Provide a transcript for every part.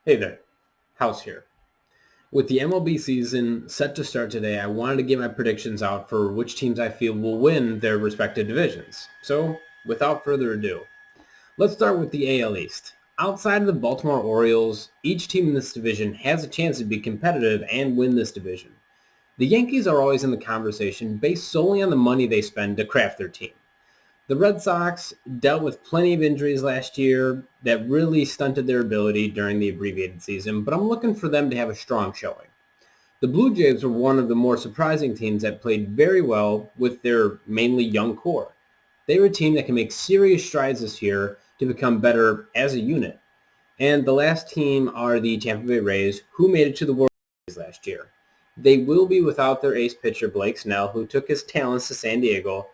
Hey there, House here. With the MLB season set to start today, I wanted to get my predictions out for which teams I feel will win their respective divisions. So, without further ado, let's start with the AL East. Outside of the Baltimore Orioles, each team in this division has a chance to be competitive and win this division. The Yankees are always in the conversation based solely on the money they spend to craft their team. The Red Sox dealt with plenty of injuries last year that really stunted their ability during the abbreviated season, but I'm looking for them to have a strong showing. The Blue Jays were one of the more surprising teams that played very well with their mainly young core. They were a team that can make serious strides this year to become better as a unit. And the last team are the Tampa Bay Rays, who made it to the World Series last year. They will be without their ace pitcher Blake Snell, who took his talents to San Diego.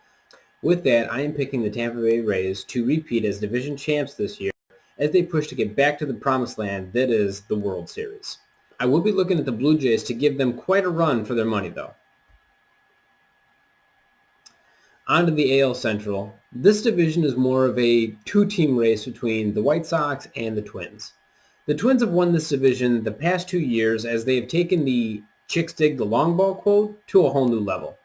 With that, I am picking the Tampa Bay Rays to repeat as division champs this year as they push to get back to the promised land that is the World Series. I will be looking at the Blue Jays to give them quite a run for their money, though. On to the AL Central. This division is more of a two-team race between the White Sox and the Twins. The Twins have won this division the past 2 years as they have taken the "chicks dig the long ball" quote to a whole new level.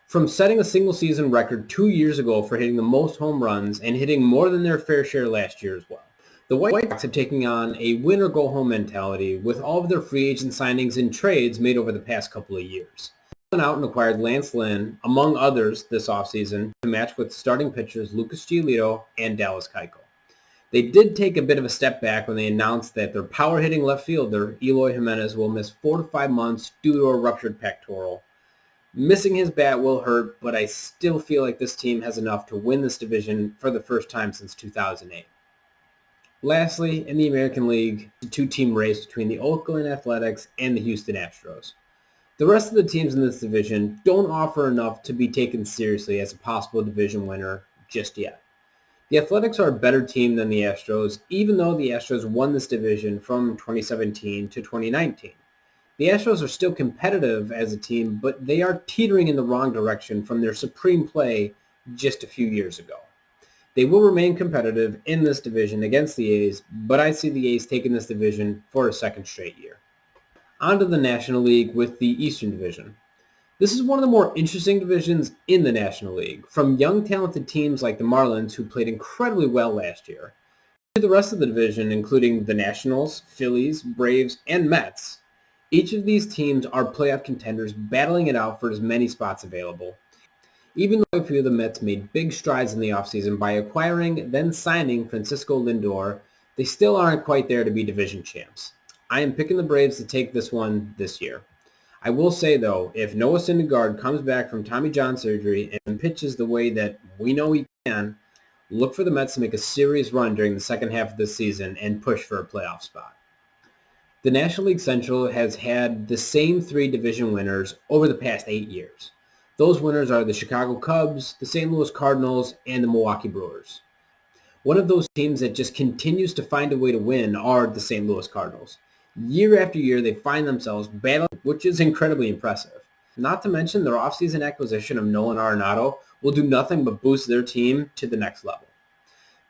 From setting a single-season record 2 years ago for hitting the most home runs and hitting more than their fair share last year as well. The White Sox have taken on a win-or-go-home mentality with all of their free agent signings and trades made over the past couple of years. They went out and acquired Lance Lynn, among others, this offseason to match with starting pitchers Lucas Giolito and Dallas Keuchel. They did take a bit of a step back when they announced that their power-hitting left fielder, Eloy Jimenez, will miss 4 to 5 months due to a ruptured pectoral. Missing his bat will hurt, but I still feel like this team has enough to win this division for the first time since 2008. Lastly, in the American League, the two-team race between the Oakland Athletics and the Houston Astros. The rest of the teams in this division don't offer enough to be taken seriously as a possible division winner just yet. The Athletics are a better team than the Astros, even though the Astros won this division from 2017 to 2019. The Astros are still competitive as a team, but they are teetering in the wrong direction from their supreme play just a few years ago. They will remain competitive in this division against the A's, but I see the A's taking this division for a second straight year. On to the National League with the Eastern Division. This is one of the more interesting divisions in the National League, from young talented teams like the Marlins, who played incredibly well last year, to the rest of the division, including the Nationals, Phillies, Braves, and Mets. Each of these teams are playoff contenders battling it out for as many spots available. Even though I feel the Mets made big strides in the offseason by acquiring, then signing Francisco Lindor, they still aren't quite there to be division champs. I am picking the Braves to take this one this year. I will say, though, if Noah Syndergaard comes back from Tommy John surgery and pitches the way that we know he can, look for the Mets to make a serious run during the second half of this season and push for a playoff spot. The National League Central has had the same 3 division winners over the past 8 years. Those winners are the Chicago Cubs, the St. Louis Cardinals, and the Milwaukee Brewers. One of those teams that just continues to find a way to win are the St. Louis Cardinals. Year after year, they find themselves battling, which is incredibly impressive. Not to mention their offseason acquisition of Nolan Arenado will do nothing but boost their team to the next level.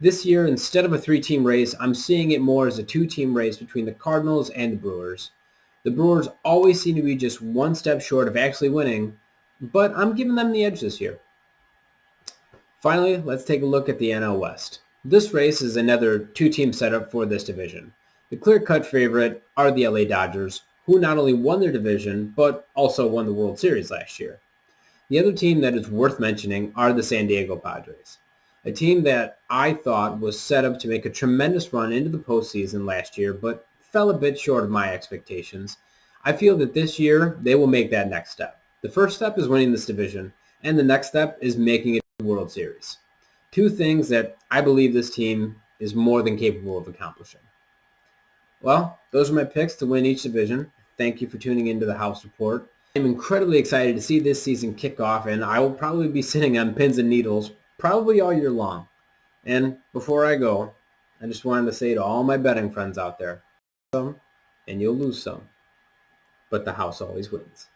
This year, instead of a 3-team race, I'm seeing it more as a 2-team race between the Cardinals and the Brewers. The Brewers always seem to be just one step short of actually winning, but I'm giving them the edge this year. Finally, let's take a look at the NL West. This race is another 2-team setup for this division. The clear-cut favorite are the LA Dodgers, who not only won their division, but also won the World Series last year. The other team that is worth mentioning are the San Diego Padres, a team that I thought was set up to make a tremendous run into the postseason last year, but fell a bit short of my expectations. I feel that this year they will make that next step. The first step is winning this division, and the next step is making it to the World Series. 2 things that I believe this team is more than capable of accomplishing. Well, those are my picks to win each division. Thank you for tuning into the House Report. I'm incredibly excited to see this season kick off, and I will probably be sitting on pins and needles probably all year long. And before I go, I just wanted to say to all my betting friends out there, some and you'll lose some, but the house always wins.